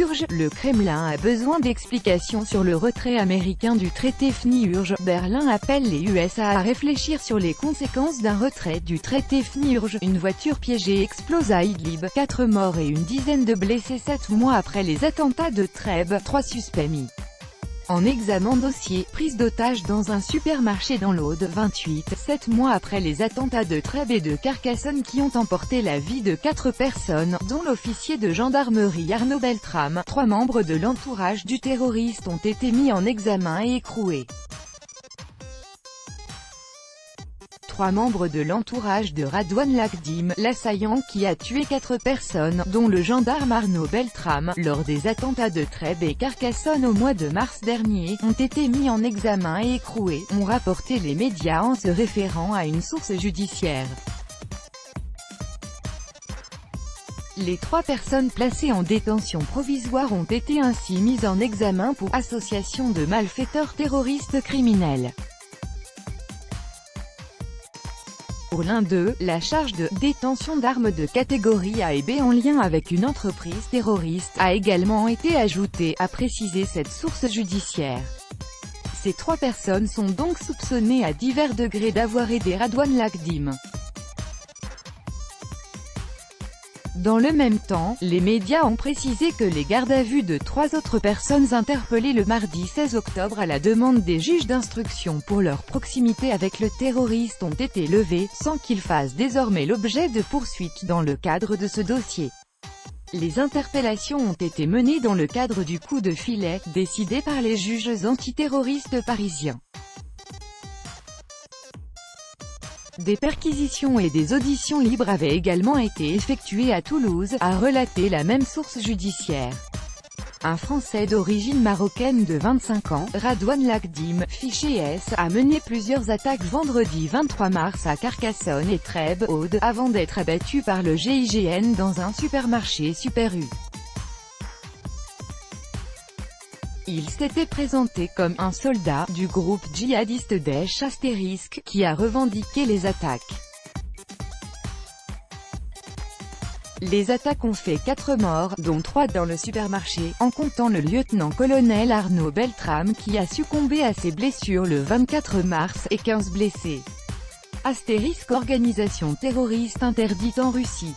FNI-URGE, le Kremlin a besoin d'explications sur le retrait américain du traité FNI-URGE. Berlin appelle les USA à réfléchir sur les conséquences d'un retrait du traité FNI-URGE. Une voiture piégée explose à Idlib, 4 morts et une dizaine de blessés 7 mois après les attentats de Trèbes, 3 suspects mis en examen. Dossier, prise d'otage dans un supermarché dans l'Aude, 7 mois après les attentats de Trèbes et de Carcassonne qui ont emporté la vie de 4 personnes, dont l'officier de gendarmerie Arnaud Beltrame. 3 membres de l'entourage du terroriste ont été mis en examen et écroués. 3 membres de l'entourage de Radouane Lagdim, l'assaillant qui a tué 4 personnes, dont le gendarme Arnaud Beltrame, lors des attentats de Trèbes et Carcassonne au mois de mars dernier, ont été mis en examen et écroués, ont rapporté les médias en se référant à une source judiciaire. Les 3 personnes placées en détention provisoire ont été ainsi mises en examen pour association de malfaiteurs terroristes criminels. Pour l'un d'eux, la charge de détention d'armes de catégorie A et B en lien avec une entreprise terroriste a également été ajoutée, a précisé cette source judiciaire. Ces 3 personnes sont donc soupçonnées à divers degrés d'avoir aidé Radouane Lagdim. Dans le même temps, les médias ont précisé que les gardes à vue de 3 autres personnes interpellées le mardi 16 octobre à la demande des juges d'instruction pour leur proximité avec le terroriste ont été levés, sans qu'ils fassent désormais l'objet de poursuites dans le cadre de ce dossier. Les interpellations ont été menées dans le cadre du coup de filet, décidé par les juges antiterroristes parisiens. Des perquisitions et des auditions libres avaient également été effectuées à Toulouse, a relaté la même source judiciaire. Un Français d'origine marocaine de 25 ans, Radouane Lagdim, fiché S, a mené plusieurs attaques vendredi 23 mars à Carcassonne et Trèbes, Aude, avant d'être abattu par le GIGN dans un supermarché Super U. Il s'était présenté comme un soldat du groupe djihadiste Daesh *, qui a revendiqué les attaques. Les attaques ont fait 4 morts, dont 3 dans le supermarché, en comptant le lieutenant-colonel Arnaud Beltrame qui a succombé à ses blessures le 24 mars, et 15 blessés. * Organisation terroriste interdite en Russie.